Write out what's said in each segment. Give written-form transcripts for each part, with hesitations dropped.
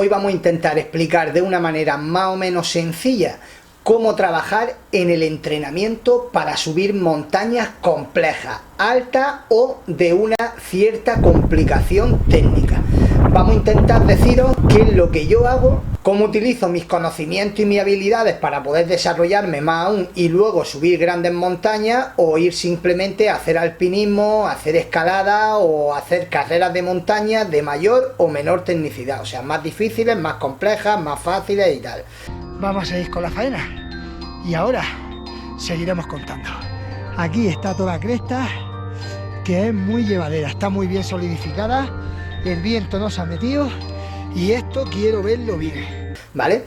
Hoy vamos a intentar explicar de una manera más o menos sencilla cómo trabajar en el entrenamiento para subir montañas complejas, altas o de una cierta complicación técnica. Vamos a intentar deciros qué es lo que yo hago, cómo utilizo mis conocimientos y mis habilidades para poder desarrollarme más aún y luego subir grandes montañas, o ir simplemente a hacer alpinismo, hacer escalada o hacer carreras de montaña de mayor o menor tecnicidad, o sea, más difíciles, más complejas, más fáciles y tal. Vamos a seguir con la faena y ahora seguiremos contando. Aquí está toda la cresta, que es muy llevadera, está muy bien solidificada, el viento no se ha metido y esto quiero verlo bien, ¿vale?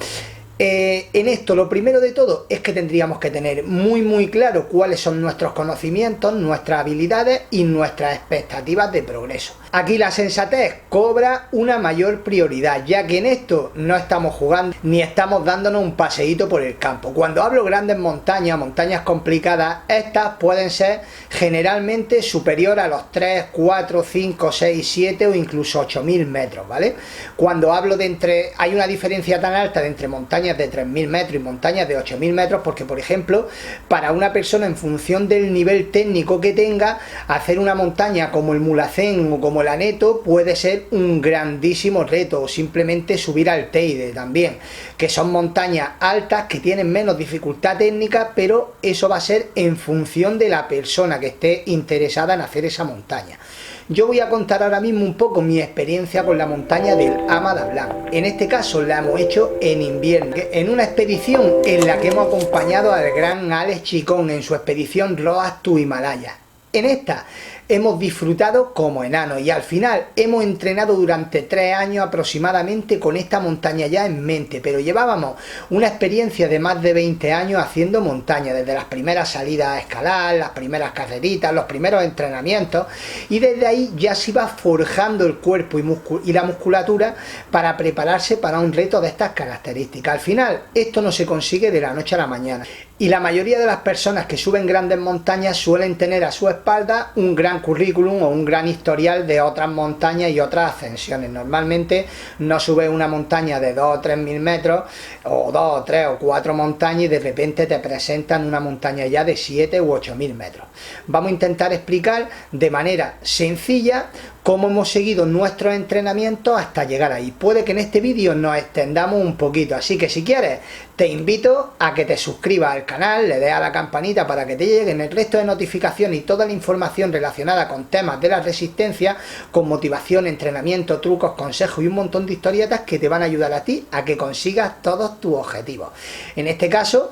En esto lo primero de todo es que tendríamos que tener muy claro cuáles son nuestros conocimientos, nuestras habilidades y nuestras expectativas de progreso. Aquí la sensatez cobra una mayor prioridad, ya que en esto no estamos jugando ni estamos dándonos un paseíto por el campo. Cuando hablo grandes montañas, montañas complicadas, estas pueden ser generalmente superiores a los 3, 4, 5, 6, 7 o incluso 8000 metros, ¿vale? Cuando hablo de hay una diferencia tan alta de entre montañas de 3000 metros y montañas de 8000 metros, porque por ejemplo, para una persona en función del nivel técnico que tenga, hacer una montaña como el Mulhacén o como el Aneto puede ser un grandísimo reto, o simplemente subir al Teide también, que son montañas altas que tienen menos dificultad técnica, pero eso va a ser en función de la persona que esté interesada en hacer esa montaña. Yo voy a contar ahora mismo un poco mi experiencia con la montaña del Ama Dablam. En este caso la hemos hecho en invierno, en una expedición en la que hemos acompañado al gran Alex Chicón en su expedición Road to Himalaya. En esta hemos disfrutado como enanos y al final hemos entrenado durante 3 años aproximadamente con esta montaña ya en mente, pero llevábamos una experiencia de más de 20 años haciendo montaña, desde las primeras salidas a escalar, las primeras carreritas, los primeros entrenamientos, y desde ahí ya se iba forjando el cuerpo y la musculatura para prepararse para un reto de estas características. Al final esto no se consigue de la noche a la mañana, y la mayoría de las personas que suben grandes montañas suelen tener a su espalda un gran currículum o un gran historial de otras montañas y otras ascensiones. Normalmente no subes una montaña de 2 o 3 mil metros, o 2 o 3 o 4 montañas, y de repente te presentan una montaña ya de 7 u 8 mil metros. Vamos a intentar explicar de manera sencilla cómo hemos seguido nuestros entrenamientos hasta llegar ahí. Puede que en este vídeo nos extendamos un poquito, así que si quieres te invito a que te suscribas al canal, le des a la campanita para que te lleguen el resto de notificaciones y toda la información relacionada con temas de la resistencia, con motivación, entrenamiento, trucos, consejos y un montón de historietas que te van a ayudar a ti a que consigas todos tus objetivos. En este caso,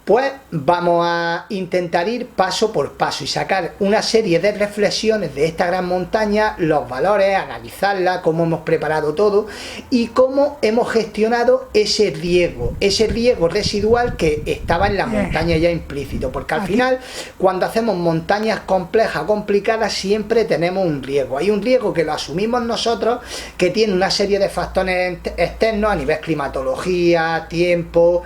pues vamos a intentar ir paso por paso y sacar una serie de reflexiones de esta gran montaña, los valores, analizarla, cómo hemos preparado todo y cómo hemos gestionado ese riesgo residual que estaba en la montaña ya implícito, porque al final cuando hacemos montañas complejas o complicadas siempre tenemos un riesgo. Hay un riesgo que lo asumimos nosotros, que tiene una serie de factores externos a nivel climatología, tiempo,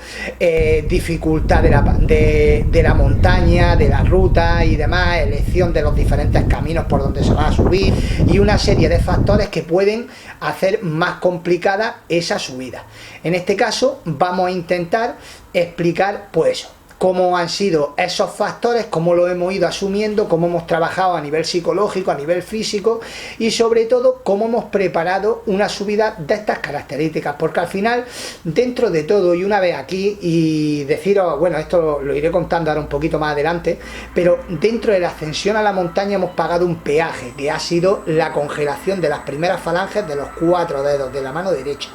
dificultad de la montaña, de la ruta y demás, elección de los diferentes caminos por donde se va a subir, y una serie de factores que pueden hacer más complicada esa subida. En este caso vamos a intentar explicar pues cómo han sido esos factores, cómo lo hemos ido asumiendo, cómo hemos trabajado a nivel psicológico, a nivel físico, y sobre todo cómo hemos preparado una subida de estas características, porque al final, dentro de todo, y una vez aquí, y deciros, bueno, esto lo iré contando ahora un poquito más adelante, pero dentro de la ascensión a la montaña hemos pagado un peaje, que ha sido la congelación de las primeras falanges de los 4 dedos de la mano derecha.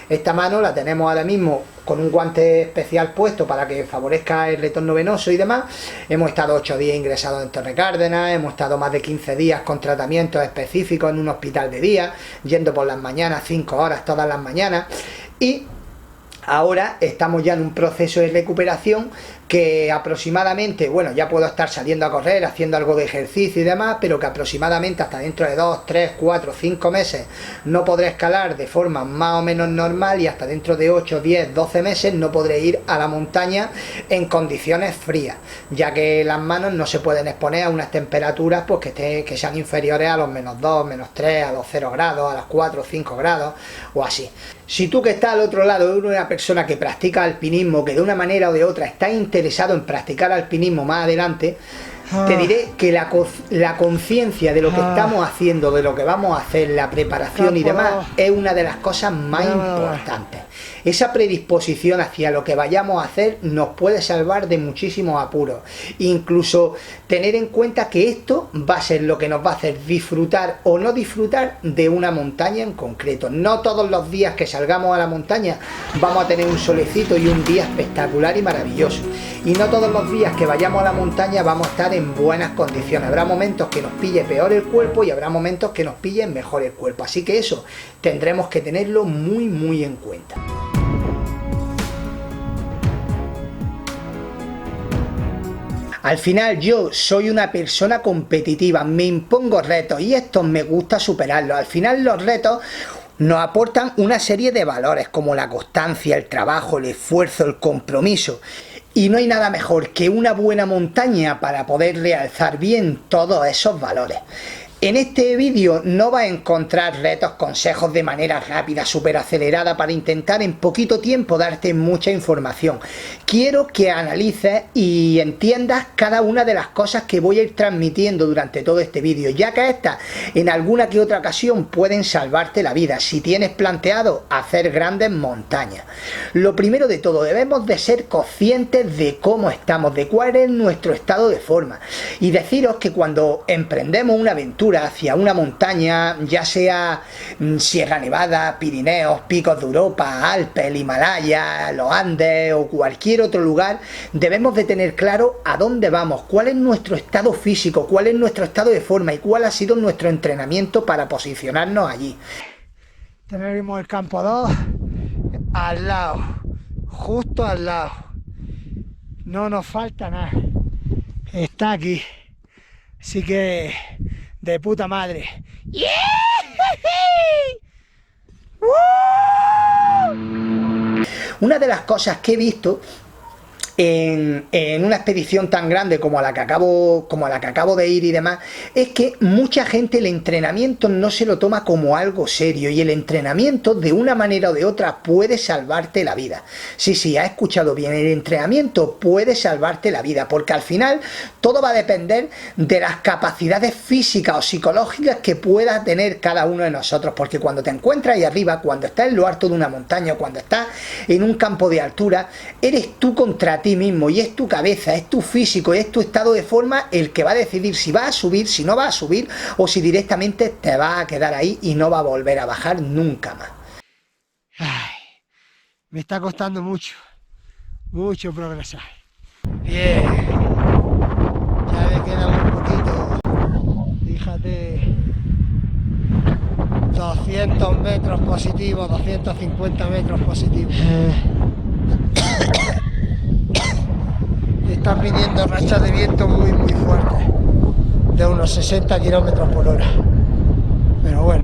Esta mano la tenemos ahora mismo con un guante especial puesto para que favorezca el retorno venoso y demás. Hemos estado 8 días ingresados en Torre Cárdenas, hemos estado más de 15 días con tratamientos específicos en un hospital de día, yendo por las mañanas 5 horas todas las mañanas, y ahora estamos ya en un proceso de recuperación que aproximadamente, bueno, ya puedo estar saliendo a correr, haciendo algo de ejercicio y demás, pero que aproximadamente hasta dentro de 2, 3, 4, 5 meses no podré escalar de forma más o menos normal, y hasta dentro de 8, 10, 12 meses no podré ir a la montaña en condiciones frías, ya que las manos no se pueden exponer a unas temperaturas pues que sean inferiores a los -2, -3, a los 0 grados, a los 4 o 5 grados o así. Si tú que estás al otro lado eres una persona que practica alpinismo, que de una manera o de otra está interesado en practicar alpinismo más adelante, te diré que la conciencia de lo que estamos haciendo, de lo que vamos a hacer, la preparación y demás, es una de las cosas más importantes. Esa predisposición hacia lo que vayamos a hacer nos puede salvar de muchísimos apuros. Incluso tener en cuenta que esto va a ser lo que nos va a hacer disfrutar o no disfrutar de una montaña en concreto. No todos los días que salgamos a la montaña vamos a tener un solecito y un día espectacular y maravilloso. Y no todos los días que vayamos a la montaña vamos a estar en buenas condiciones. Habrá momentos que nos pille peor el cuerpo y habrá momentos que nos pille mejor el cuerpo. Así que eso tendremos que tenerlo muy en cuenta. Al final yo soy una persona competitiva, me impongo retos y estos me gusta superarlos. Al final los retos nos aportan una serie de valores como la constancia, el trabajo, el esfuerzo, el compromiso. Y no hay nada mejor que una buena montaña para poder realzar bien todos esos valores. En este vídeo no vas a encontrar retos, consejos de manera rápida, súper acelerada para intentar en poquito tiempo darte mucha información. Quiero que analices y entiendas cada una de las cosas que voy a ir transmitiendo durante todo este vídeo, ya que estas en alguna que otra ocasión pueden salvarte la vida si tienes planteado hacer grandes montañas. Lo primero de todo, debemos de ser conscientes de cómo estamos, de cuál es nuestro estado de forma. Y deciros que cuando emprendemos una aventura hacia una montaña, ya sea Sierra Nevada, Pirineos, Picos de Europa, Alpes, el Himalaya, los Andes o cualquier otro lugar, debemos de tener claro a dónde vamos, cuál es nuestro estado físico, cuál es nuestro estado de forma y cuál ha sido nuestro entrenamiento para posicionarnos allí. Tenemos el campo 2 al lado, justo al lado. No nos falta nada. Está aquí. Así que de puta madre. ¡Yeah! Una de las cosas que he visto en una expedición tan grande como a la que acabo de ir y demás, es que mucha gente el entrenamiento no se lo toma como algo serio, y el entrenamiento de una manera o de otra puede salvarte la vida. Sí, has escuchado bien, el entrenamiento puede salvarte la vida, porque al final todo va a depender de las capacidades físicas o psicológicas que pueda tener cada uno de nosotros, porque cuando te encuentras ahí arriba, cuando estás en lo alto de una montaña o cuando estás en un campo de altura, eres tú contra ti mismo, y es tu cabeza, es tu físico, es tu estado de forma el que va a decidir si vas a subir, si no vas a subir, o si directamente te vas a quedar ahí y no va a volver a bajar nunca más. Ay, me está costando mucho progresar. Bien, ya me queda un poquito, fíjate, 200 metros positivos, 250 metros positivos. Están viniendo rachas de viento muy fuertes, de unos 60 kilómetros por hora, pero bueno.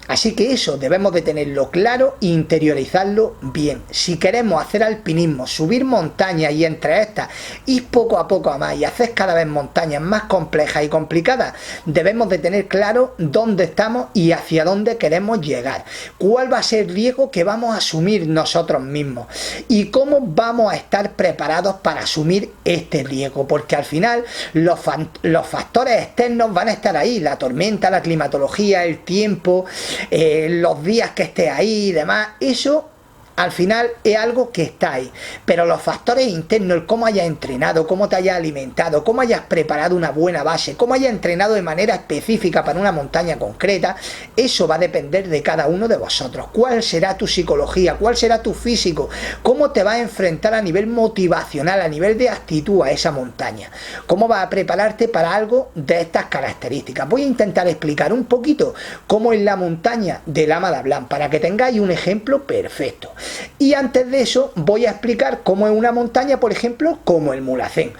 Así que eso debemos de tenerlo claro e interiorizarlo bien. Si queremos hacer alpinismo, subir montañas y entre estas ir poco a poco a más y hacer cada vez montañas más complejas y complicadas, debemos de tener claro dónde estamos y hacia dónde queremos llegar. Cuál va a ser el riesgo que vamos a asumir nosotros mismos y cómo vamos a estar preparados para asumir este riesgo, porque al final los factores externos van a estar ahí, la tormenta, la climatología, el tiempo, los días que esté ahí y demás. Eso al final es algo que está ahí, pero los factores internos, el cómo hayas entrenado, cómo te hayas alimentado, cómo hayas preparado una buena base, cómo hayas entrenado de manera específica para una montaña concreta, eso va a depender de cada uno de vosotros. ¿Cuál será tu psicología? ¿Cuál será tu físico? ¿Cómo te vas a enfrentar a nivel motivacional, a nivel de actitud a esa montaña? ¿Cómo vas a prepararte para algo de estas características? Voy a intentar explicar un poquito cómo es la montaña de Lama de Ablan para que tengáis un ejemplo perfecto. Y antes de eso voy a explicar cómo es una montaña, por ejemplo, como el Mulhacén.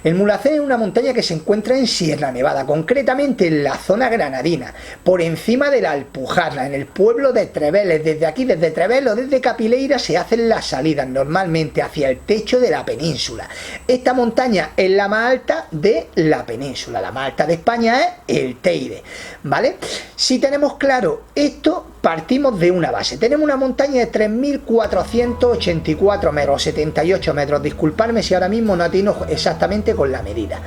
El Mulhacén es una montaña que se encuentra en Sierra Nevada, concretamente en la zona granadina, por encima de la Alpujarra, en el pueblo de Treveles. Desde aquí, desde Treveles o desde Capileira, se hacen las salidas normalmente hacia el techo de la península. Esta montaña es la más alta de la península, la más alta de España es el Teide, ¿vale? Si tenemos claro esto, partimos de una base. Tenemos una montaña de 3.484 metros, 78 metros. Disculpadme si ahora mismo no atino exactamente con la medida.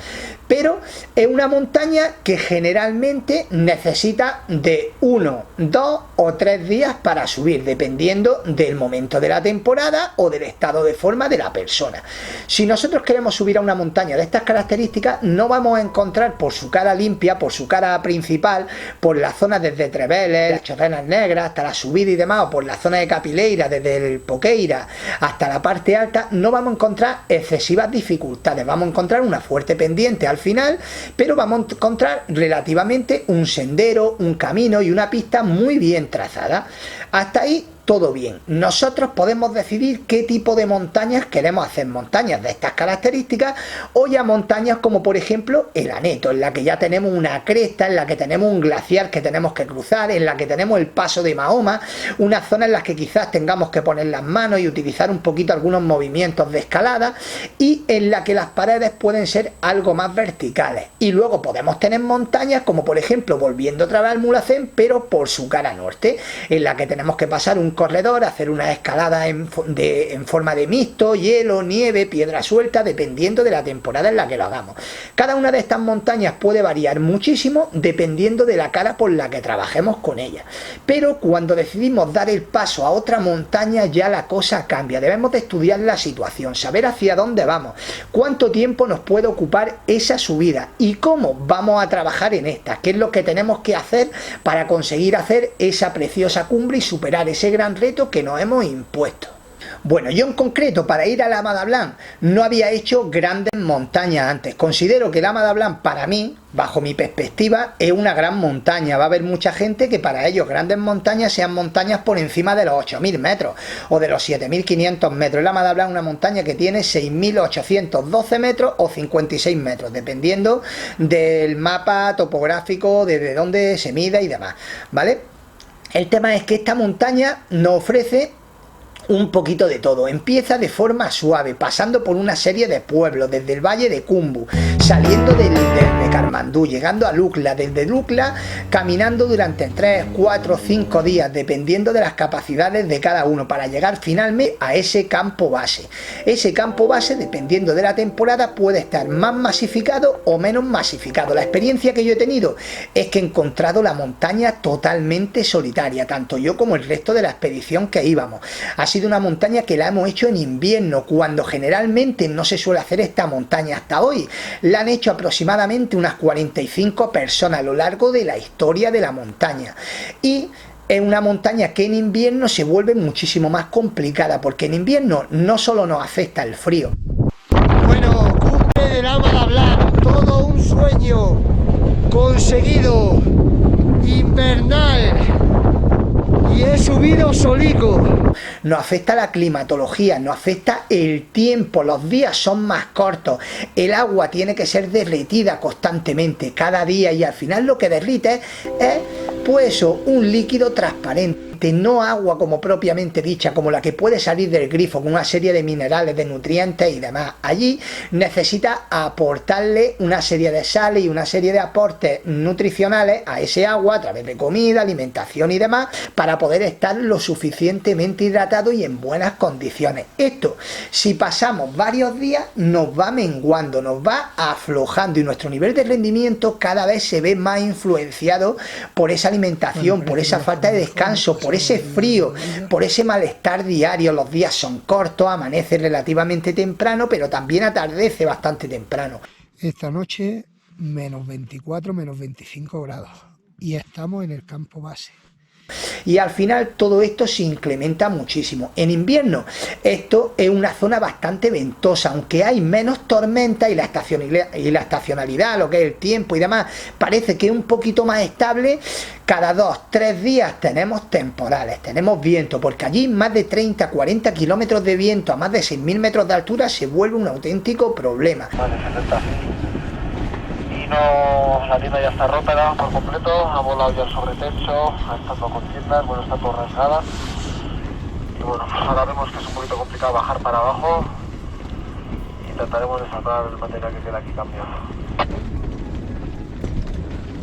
Pero es una montaña que generalmente necesita de 1, 2 o 3 días para subir, dependiendo del momento de la temporada o del estado de forma de la persona. Si nosotros queremos subir a una montaña de estas características, no vamos a encontrar por su cara limpia, por su cara principal, por la zona desde Treveles, las Chorrenas Negras, hasta la subida y demás, o por la zona de Capileira, desde el Poqueira hasta la parte alta, no vamos a encontrar excesivas dificultades. Vamos a encontrar una fuerte pendiente al final, pero vamos a encontrar relativamente un sendero, un camino y una pista muy bien trazada. Hasta ahí todo bien. Nosotros podemos decidir qué tipo de montañas queremos hacer, montañas de estas características o ya montañas como por ejemplo el Aneto, en la que ya tenemos una cresta, en la que tenemos un glaciar que tenemos que cruzar, en la que tenemos el paso de Mahoma, una zona en la que quizás tengamos que poner las manos y utilizar un poquito algunos movimientos de escalada y en la que las paredes pueden ser algo más verticales. Y luego podemos tener montañas como por ejemplo, volviendo otra vez al Mulhacén, pero por su cara norte, en la que tenemos que pasar un corredor, hacer una escalada en forma de mixto, hielo, nieve, piedra suelta, dependiendo de la temporada en la que lo hagamos. Cada una de estas montañas puede variar muchísimo dependiendo de la cara por la que trabajemos con ella. Pero cuando decidimos dar el paso a otra montaña ya la cosa cambia. Debemos de estudiar la situación, saber hacia dónde vamos, cuánto tiempo nos puede ocupar esa subida y cómo vamos a trabajar en esta, qué es lo que tenemos que hacer para conseguir hacer esa preciosa cumbre y superar ese gran reto que nos hemos impuesto. Bueno, yo en concreto para ir a la Madablan no había hecho grandes montañas antes. Considero que la Madablan para mí, bajo mi perspectiva, es una gran montaña. Va a haber mucha gente que para ellos grandes montañas sean montañas por encima de los 8.000 metros o de los 7.500 metros. La Madablan es una montaña que tiene 6.812 metros o 56 metros, dependiendo del mapa topográfico, desde dónde se mida y demás, ¿vale? El tema es que esta montaña nos ofrece un poquito de todo. Empieza de forma suave, pasando por una serie de pueblos, desde el valle de Cumbu, saliendo de Carmandú, llegando a Lucla, desde Lucla caminando durante 3, 4, 5 días, dependiendo de las capacidades de cada uno, para llegar finalmente a ese campo base. Ese campo base, dependiendo de la temporada, puede estar más masificado o menos masificado. La experiencia que yo he tenido es que he encontrado la montaña totalmente solitaria, tanto yo como el resto de la expedición que íbamos. Así de una montaña que la hemos hecho en invierno, cuando generalmente no se suele hacer esta montaña hasta hoy. La han hecho aproximadamente unas 45 personas a lo largo de la historia de la montaña. Y es una montaña que en invierno se vuelve muchísimo más complicada, porque en invierno no solo nos afecta el frío. Bueno, cumbre de la Madablan, todo un sueño conseguido, invernal, y he subido solico. Nos afecta la climatología, nos afecta el tiempo, los días son más cortos, el agua tiene que ser derretida constantemente cada día y al final lo que derrite es pues eso, un líquido transparente, no agua como propiamente dicha, como la que puede salir del grifo con una serie de minerales, de nutrientes y demás. Allí necesita aportarle una serie de sales y una serie de aportes nutricionales a ese agua a través de comida, alimentación y demás, para poder estar lo suficientemente hidratado y en buenas condiciones. Esto, si pasamos varios días, nos va menguando, nos va aflojando y nuestro nivel de rendimiento cada vez se ve más influenciado por esa alimentación, por esa falta de descanso, por ese frío, por ese malestar diario. Los días son cortos, amanece relativamente temprano, pero también atardece bastante temprano. Esta noche menos 24, menos 25 grados y estamos en el campo base. Y al final todo esto se incrementa muchísimo. En invierno esto es una zona bastante ventosa, aunque hay menos tormenta y la estacionalidad, lo que es el tiempo y demás, parece que es un poquito más estable. Cada 2-3 días tenemos temporales, tenemos viento, porque allí más de 30-40 kilómetros de viento a más de 6.000 metros de altura se vuelve un auténtico problema. Vale, 70. No, la tienda ya está rota por completo, ha volado ya el sobretecho, estando con tiendas, bueno, está todo rasgada. Y bueno, ahora vemos que es un poquito complicado bajar para abajo. Intentaremos desatar el material que queda aquí cambiado.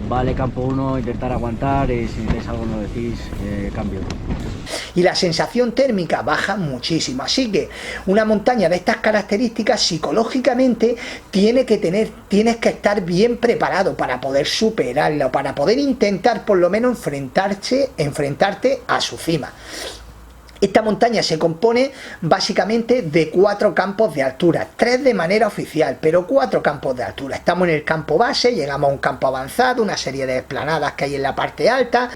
Vale, campo 1, intentar aguantar y si necesitáis algo no decís, cambio. Y la sensación térmica baja muchísimo, así que una montaña de estas características psicológicamente tienes que estar bien preparado para poder superarla, para poder intentar por lo menos enfrentarte a su cima. Esta montaña se compone básicamente de 4 campos de altura, 3 de manera oficial, pero 4 campos de altura. Estamos en el campo base, llegamos a un campo avanzado, una serie de esplanadas que hay en la parte alta.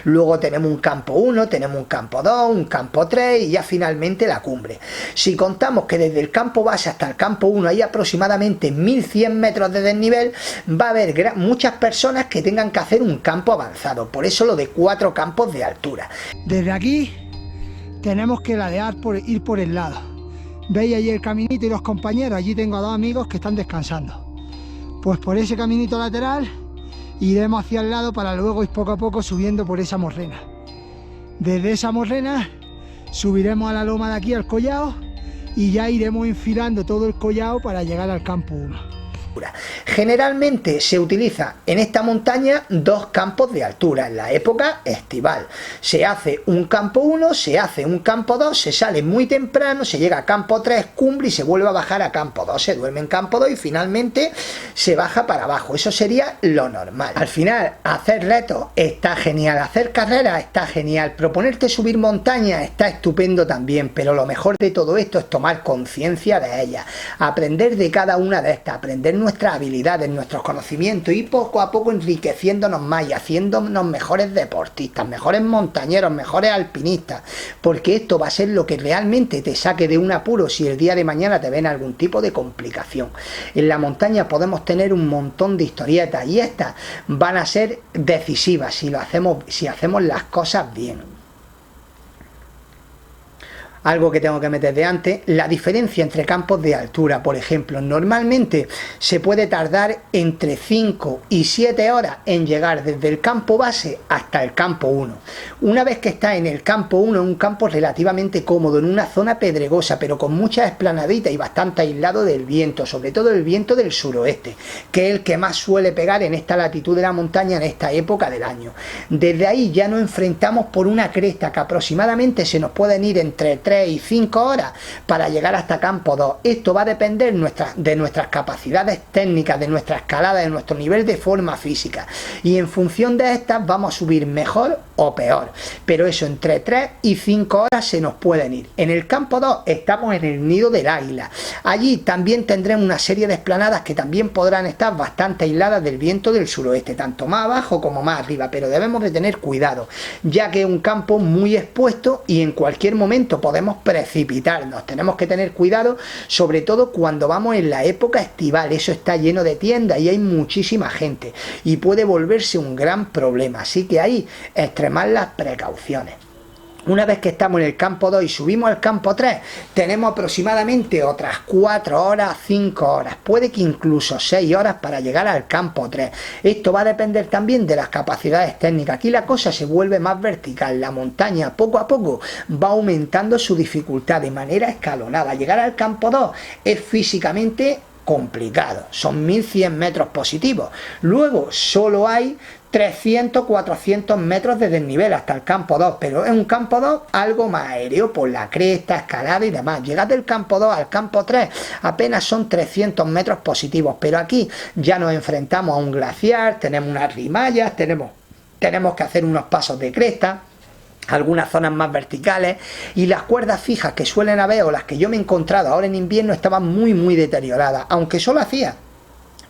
Luego tenemos un campo 1, tenemos un campo 2, un campo 3 y ya finalmente la cumbre. Si contamos que desde el campo base hasta el campo 1 hay aproximadamente 1100 metros de desnivel, va a haber muchas personas que tengan que hacer un campo avanzado. Por eso lo de 4 campos de altura. Desde aquí tenemos que ladear ir por el lado. ¿Veis allí el caminito y los compañeros? Allí tengo a 2 amigos que están descansando. Pues por ese caminito lateral iremos hacia el lado para luego ir poco a poco subiendo por esa morrena. Desde esa morrena subiremos a la loma de aquí, al collado, y ya iremos enfilando todo el collado para llegar al campo 1. Generalmente se utiliza en esta montaña 2 campos de altura en la época estival. Se hace un campo 1, se hace un campo 2, se sale muy temprano, se llega a campo 3, cumbre y se vuelve a bajar a campo 2, se duerme en campo 2 y finalmente se baja para abajo. Eso sería lo normal. Al final, hacer retos está genial, hacer carreras está genial, proponerte subir montañas está estupendo también, pero lo mejor de todo esto es tomar conciencia de ellas, aprender de cada una de estas, aprender nuestras habilidades, nuestros conocimientos y poco a poco enriqueciéndonos más y haciéndonos mejores deportistas, mejores montañeros, mejores alpinistas, porque esto va a ser lo que realmente te saque de un apuro si el día de mañana te ven algún tipo de complicación. En la montaña podemos tener un montón de historietas y estas van a ser decisivas si hacemos las cosas bien. Algo que tengo que meter de antes, la diferencia entre campos de altura, por ejemplo, normalmente se puede tardar entre 5 y 7 horas en llegar desde el campo base hasta el campo 1. Una vez que está en el campo 1, es un campo relativamente cómodo, en una zona pedregosa, pero con muchas esplanaditas y bastante aislado del viento, sobre todo el viento del suroeste, que es el que más suele pegar en esta latitud de la montaña en esta época del año. Desde ahí ya nos enfrentamos por una cresta que aproximadamente se nos pueden ir entre 3 y 5 horas para llegar hasta campo 2. Esto va a depender de nuestras capacidades técnicas, de nuestra escalada, de nuestro nivel de forma física, y en función de estas vamos a subir mejor o peor, pero eso entre 3 y 5 horas se nos pueden ir. En el campo 2 estamos en el nido del águila. Allí también tendremos una serie de esplanadas que también podrán estar bastante aisladas del viento del suroeste, tanto más abajo como más arriba, pero debemos de tener cuidado, ya que es un campo muy expuesto y en cualquier momento podemos precipitarnos. Tenemos que tener cuidado, sobre todo cuando vamos en la época estival. Eso está lleno de tiendas y hay muchísima gente y puede volverse un gran problema, así que ahí extremar las precauciones. Una vez que estamos en el campo 2 y subimos al campo 3, tenemos aproximadamente otras 4 horas, 5 horas, puede que incluso 6 horas para llegar al campo 3. Esto va a depender también de las capacidades técnicas. Aquí la cosa se vuelve más vertical, la montaña poco a poco va aumentando su dificultad de manera escalonada. Llegar al campo 2 es físicamente complicado, son 1100 metros positivos. Luego solo hay 300-400 metros de desnivel hasta el campo 2, pero es un campo 2 algo más aéreo por la cresta, escalada y demás. Llegar del campo 2 al campo 3 apenas son 300 metros positivos, pero aquí ya nos enfrentamos a un glaciar, tenemos unas rimallas, tenemos que hacer unos pasos de cresta. algunas zonas más verticales, y las cuerdas fijas que suelen haber o las que yo me he encontrado ahora en invierno estaban muy deterioradas, aunque solo hacía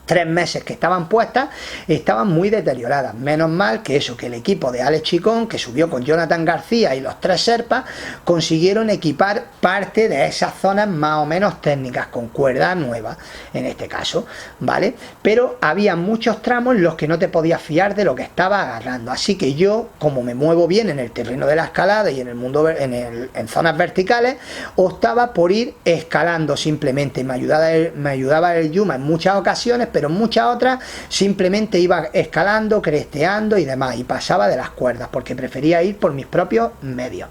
3 meses que estaban puestas, estaban muy deterioradas. Menos mal que eso, que el equipo de Alex Chicón, que subió con Jonathan García y los 3 Sherpas, consiguieron equipar parte de esas zonas más o menos técnicas, con cuerdas nuevas, en este caso, ¿vale? Pero había muchos tramos en los que no te podías fiar de lo que estaba agarrando, así que yo, como me muevo bien en el terreno de la escalada y en el mundo, en zonas verticales, optaba por ir escalando simplemente. Me ayudaba el Yuma en muchas ocasiones, pero en muchas otras simplemente iba escalando, cresteando y demás, y pasaba de las cuerdas porque prefería ir por mis propios medios.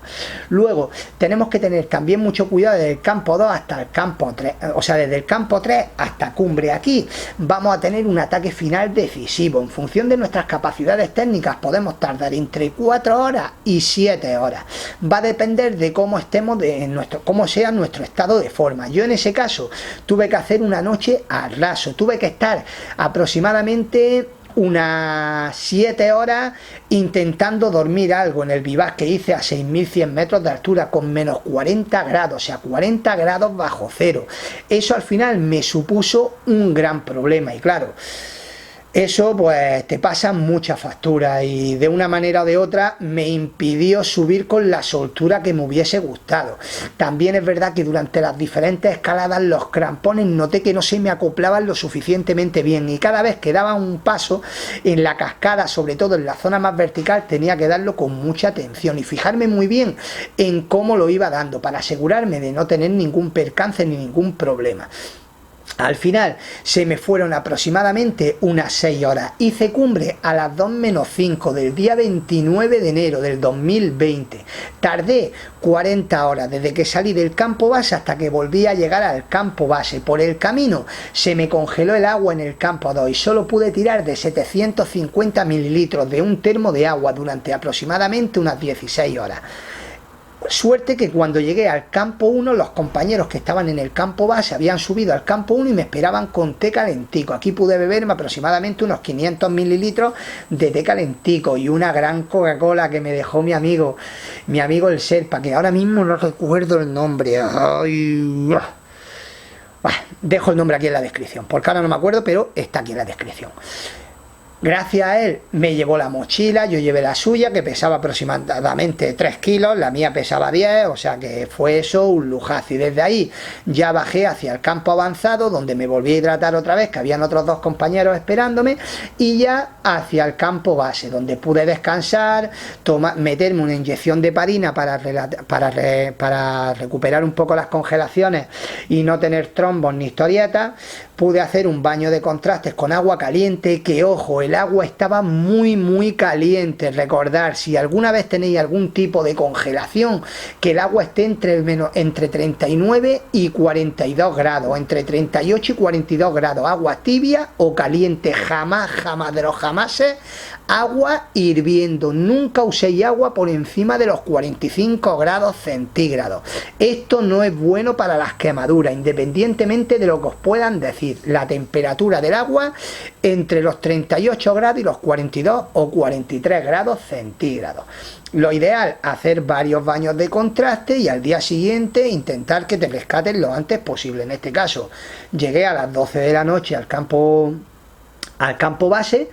Luego tenemos que tener también mucho cuidado desde el campo 2 hasta el campo 3, o sea, desde el campo 3 hasta cumbre. Aquí vamos a tener un ataque final decisivo. En función de nuestras capacidades técnicas podemos tardar entre 4 horas y 7 horas. Va a depender de cómo estemos, cómo sea nuestro estado de forma. Yo en ese caso tuve que hacer una noche al raso, tuve que estar aproximadamente unas 7 horas intentando dormir algo en el vivac que hice a 6.100 metros de altura con menos 40 grados, o sea, 40 grados bajo cero. Eso al final me supuso un gran problema, y claro, eso pues te pasa mucha factura, y de una manera o de otra me impidió subir con la soltura que me hubiese gustado. También es verdad que durante las diferentes escaladas los crampones noté que no se me acoplaban lo suficientemente bien, y cada vez que daba un paso en la cascada, sobre todo en la zona más vertical, tenía que darlo con mucha atención y fijarme muy bien en cómo lo iba dando para asegurarme de no tener ningún percance ni ningún problema. Al final se me fueron aproximadamente unas 6 horas. Hice cumbre a las 2 menos 5 del día 29 de enero del 2020. Tardé 40 horas desde que salí del campo base hasta que volví a llegar al campo base. Por el camino se me congeló el agua en el campo 2 y solo pude tirar de 750 mililitros de un termo de agua durante aproximadamente unas 16 horas. Suerte que cuando llegué al campo 1, los compañeros que estaban en el campo base habían subido al campo 1 y me esperaban con té calentico. Aquí pude beberme aproximadamente unos 500 mililitros de té calentico y una gran Coca-Cola que me dejó mi amigo el Sherpa, que ahora mismo no recuerdo el nombre. Ay, dejo el nombre aquí en la descripción, porque ahora no me acuerdo, pero está aquí en la descripción. Gracias a él me llevó la mochila, yo llevé la suya, que pesaba aproximadamente 3 kilos, la mía pesaba 10, o sea que fue eso un lujazo. Y desde ahí ya bajé hacia el campo avanzado, donde me volví a hidratar otra vez, que habían otros 2 compañeros esperándome, y ya hacia el campo base, donde pude descansar, meterme una inyección de heparina para recuperar un poco las congelaciones y no tener trombos ni historietas. Pude hacer un baño de contrastes con agua caliente, que ojo, el agua estaba muy caliente. Recordar, si alguna vez tenéis algún tipo de congelación, que el agua esté entre 39 y 42 grados, entre 38 y 42 grados, agua tibia o caliente, jamás de los jamases, agua hirviendo. Nunca uséis agua por encima de los 45 grados centígrados. Esto no es bueno para las quemaduras, independientemente de lo que os puedan decir. La temperatura del agua entre los 38 grados y los 42 o 43 grados centígrados. Lo ideal, hacer varios baños de contraste y al día siguiente intentar que te rescaten lo antes posible. En este caso, llegué a las 12 de la noche al campo base,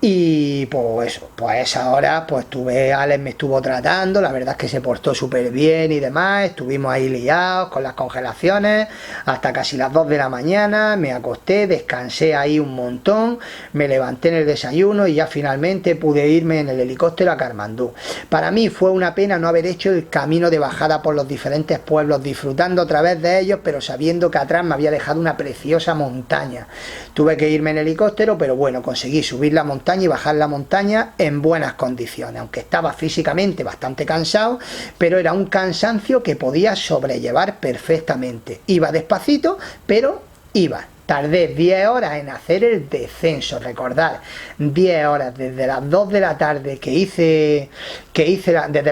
y pues eso, pues a esa hora pues Alex me estuvo tratando, la verdad es que se portó súper bien y demás, estuvimos ahí liados con las congelaciones hasta casi las 2 de la mañana, me acosté, descansé ahí un montón, me levanté en el desayuno y ya finalmente pude irme en el helicóptero a Katmandú. Para mí fue una pena no haber hecho el camino de bajada por los diferentes pueblos, disfrutando otra vez de ellos, pero sabiendo que atrás me había dejado una preciosa montaña. Tuve que irme en helicóptero, pero bueno, conseguí subir la montaña y bajar la montaña en buenas condiciones, aunque estaba físicamente bastante cansado, pero era un cansancio que podía sobrellevar perfectamente. Iba despacito, pero iba. Tardé 10 horas en hacer el descenso, recordad, 10 horas desde las 2 de la tarde desde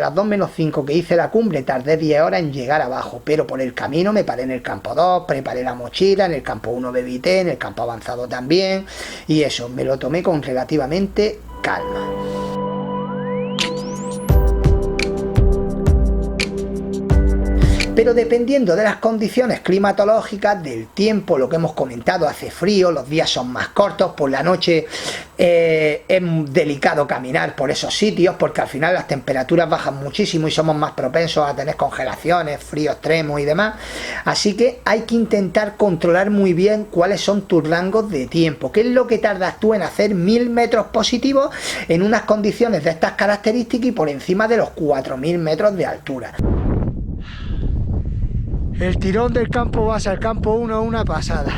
las 2 menos 5 que hice la cumbre, tardé 10 horas en llegar abajo, pero por el camino me paré en el campo 2, preparé la mochila, en el campo 1 bebí té, en el campo avanzado también, y eso, me lo tomé con relativamente calma. pero dependiendo de las condiciones climatológicas, del tiempo, lo que hemos comentado, hace frío, los días son más cortos, por la noche es delicado caminar por esos sitios porque al final las temperaturas bajan muchísimo y somos más propensos a tener congelaciones, frío extremo y demás, así que hay que intentar controlar muy bien cuáles son tus rangos de tiempo, qué es lo que tardas tú en hacer 1000 metros positivos en unas condiciones de estas características y por encima de los 4000 metros de altura. El tirón del campo base al campo 1 es una pasada.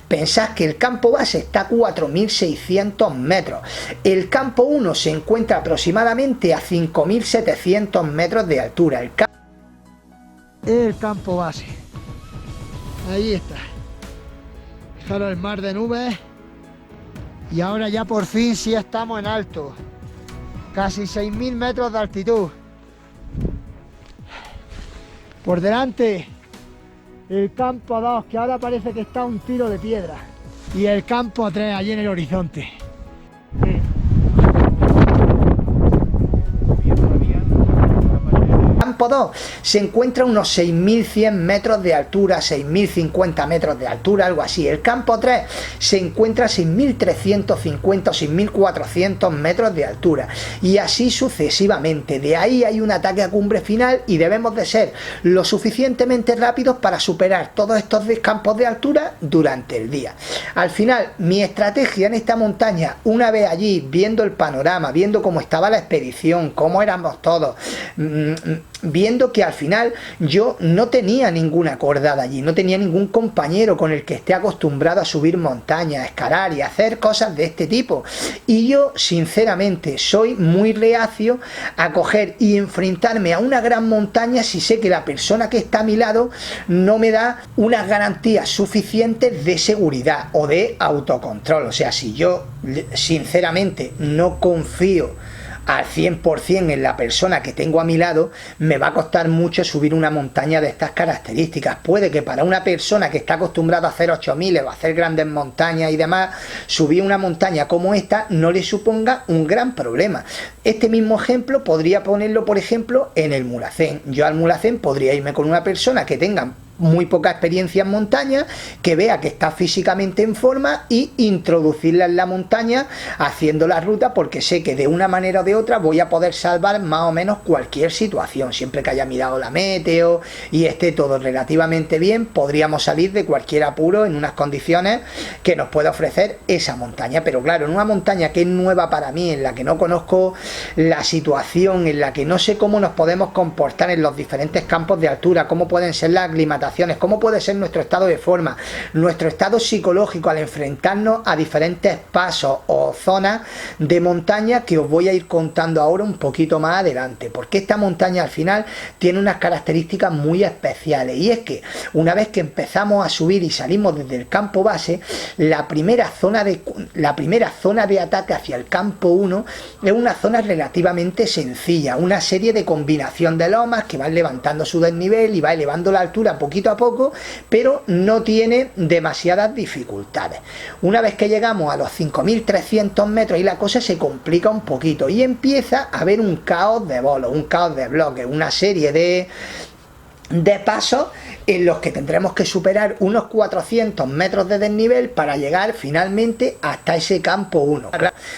Pensad que el campo base está a 4600 metros, el campo 1 se encuentra aproximadamente a 5700 metros de altura. El campo base, ahí está. Fijaros el mar de nubes y ahora ya por fin sí estamos en alto, casi 6000 metros de altitud. Por delante el campo 2, que ahora parece que está a un tiro de piedra, y el campo 3 allí en el horizonte. Campo 2 se encuentra a unos 6100 metros de altura, 6050 metros de altura, algo así. El campo 3 se encuentra a 6350 o 6400 metros de altura y así sucesivamente. De ahí hay un ataque a cumbre final y debemos de ser lo suficientemente rápidos para superar todos estos campos de altura durante el día. Al final, mi estrategia en esta montaña, una vez allí viendo el panorama, viendo cómo estaba la expedición, cómo éramos todos, viendo que al final yo no tenía ninguna acordada allí, no tenía ningún compañero con el que esté acostumbrado a subir montañas, a escalar y a hacer cosas de este tipo, y yo sinceramente soy muy reacio a coger y enfrentarme a una gran montaña si sé que la persona que está a mi lado no me da unas garantías suficientes de seguridad o de autocontrol. O sea, si yo sinceramente no confío al 100% en la persona que tengo a mi lado, me va a costar mucho subir una montaña de estas características. Puede que para una persona que está acostumbrada a hacer 8000 o a hacer grandes montañas y demás, subir una montaña como esta no le suponga un gran problema. Este mismo ejemplo podría ponerlo, por ejemplo, en el Mulhacén. Yo al Mulhacén podría irme con una persona que tenga muy poca experiencia en montaña, que vea que está físicamente en forma y introducirla en la montaña haciendo la ruta, porque sé que de una manera o de otra voy a poder salvar más o menos cualquier situación. Siempre que haya mirado la meteo y esté todo relativamente bien, podríamos salir de cualquier apuro en unas condiciones que nos pueda ofrecer esa montaña. Pero claro, en una montaña que es nueva para mí, en la que no conozco la situación, en la que no sé cómo nos podemos comportar en los diferentes campos de altura, cómo pueden ser las aclimataciones, cómo puede ser nuestro estado de forma, nuestro estado psicológico al enfrentarnos a diferentes pasos o zonas de montaña, que os voy a ir contando ahora un poquito más adelante, porque esta montaña al final tiene unas características muy especiales, y es que una vez que empezamos a subir y salimos desde el campo base, la primera zona de ataque hacia el campo 1 es una zona relativamente sencilla, una serie de combinación de lomas que van levantando su desnivel y va elevando la altura poquito a poco, pero no tiene demasiadas dificultades. Una vez que llegamos a los 5300 metros y la cosa se complica un poquito y empieza a haber un caos de bolos, un caos de bloques, una serie de pasos en los que tendremos que superar unos 400 metros de desnivel para llegar finalmente hasta ese campo 1.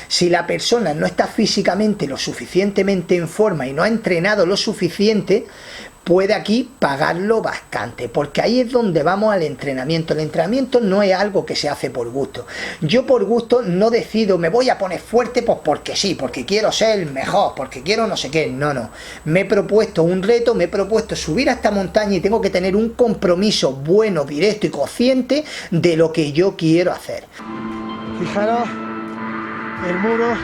Si la persona no está físicamente lo suficientemente en forma y no ha entrenado lo suficiente, puede aquí pagarlo bastante, porque ahí es donde vamos al entrenamiento. El entrenamiento no es algo que se hace por gusto. Yo por gusto no decido, me voy a poner fuerte pues porque sí, porque quiero ser el mejor, porque quiero no sé qué. No, me he propuesto un reto, me he propuesto subir a esta montaña y tengo que tener un compromiso bueno, directo y consciente de lo que yo quiero hacer. Fijaros el muro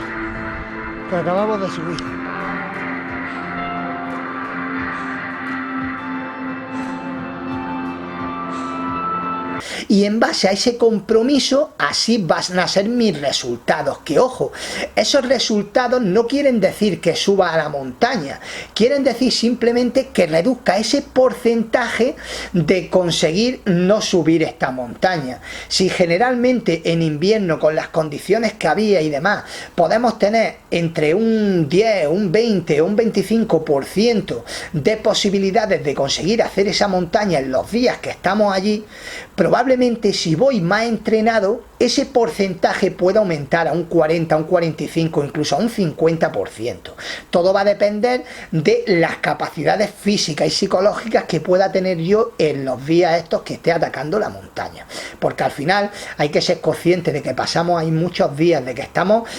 que acabamos de subir. y en base a ese compromiso así van a ser mis resultados. Que ojo, esos resultados no quieren decir que suba a la montaña, quieren decir simplemente que reduzca ese porcentaje de conseguir no subir esta montaña. Si generalmente en invierno, con las condiciones que había y demás, podemos tener entre un 10, un 20 o un 25% de posibilidades de conseguir hacer esa montaña en los días que estamos allí, probablemente si voy más entrenado, ese porcentaje puede aumentar a un 40, a un 45, incluso a un 50%. Todo va a depender de las capacidades físicas y psicológicas que pueda tener yo en los días estos que esté atacando la montaña. Porque al final hay que ser consciente de que pasamos ahí muchos días, de que estamos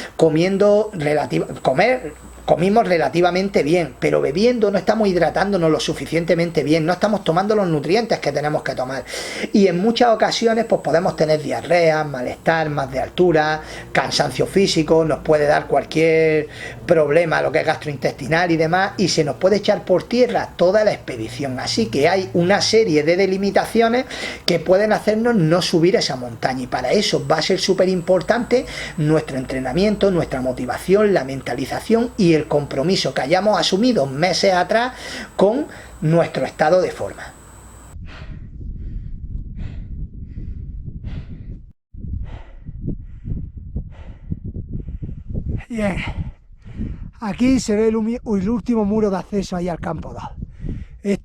comimos relativamente bien, pero bebiendo no estamos hidratándonos lo suficientemente bien, no estamos tomando los nutrientes que tenemos que tomar. Y en muchas ocasiones pues podemos tener diarrea, malestar, más de altura, cansancio físico, nos puede dar cualquier problema, lo que es gastrointestinal y demás, y se nos puede echar por tierra toda la expedición. Así que hay una serie de delimitaciones que pueden hacernos no subir esa montaña, y para eso va a ser súper importante nuestro entrenamiento, nuestra motivación, la mentalización y el compromiso que hayamos asumido meses atrás con nuestro estado de forma. Bien, aquí se ve el último muro de acceso ahí al campo 2.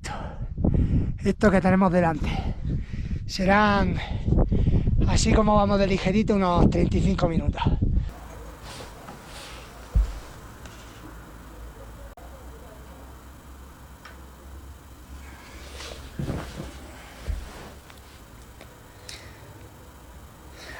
Esto que tenemos delante serán, así como vamos de ligerito, unos 35 minutos.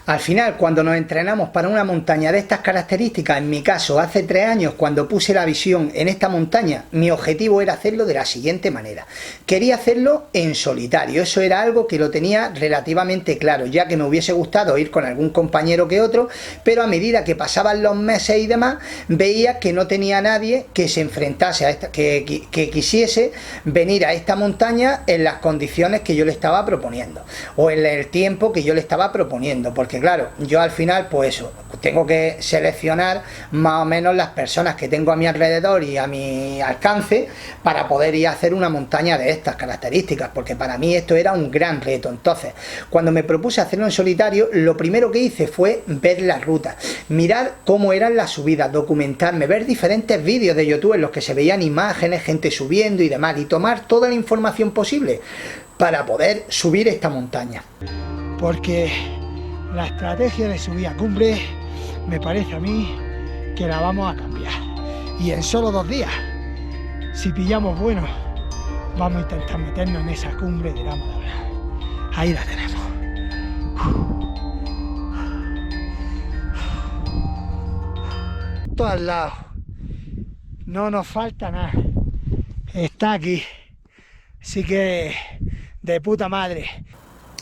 Al final, cuando nos entrenamos para una montaña de estas características, en mi caso, hace 3 años, cuando puse la visión en esta montaña, mi objetivo era hacerlo de la siguiente manera. Quería hacerlo en solitario, eso era algo que lo tenía relativamente claro, ya que me hubiese gustado ir con algún compañero que otro, pero a medida que pasaban los meses y demás, veía que no tenía nadie que se enfrentase a esta, que quisiese venir a esta montaña en las condiciones que yo le estaba proponiendo, o en el tiempo que yo le estaba proponiendo, porque claro, yo al final pues eso, tengo que seleccionar más o menos las personas que tengo a mi alrededor y a mi alcance para poder ir a hacer una montaña de estas características, porque para mí esto era un gran reto. Entonces, cuando me propuse hacerlo en solitario, lo primero que hice fue ver las rutas, mirar cómo eran las subidas, documentarme, ver diferentes vídeos de YouTube en los que se veían imágenes, gente subiendo y demás, y tomar toda la información posible para poder subir esta montaña. Porque la estrategia de subir a cumbre me parece a mí que la vamos a cambiar, y en solo 2 días, si pillamos bueno, vamos a intentar meternos en esa cumbre de la Madalena. Ahí la tenemos. Todo al lado, no nos falta nada, está aquí, así que de puta madre.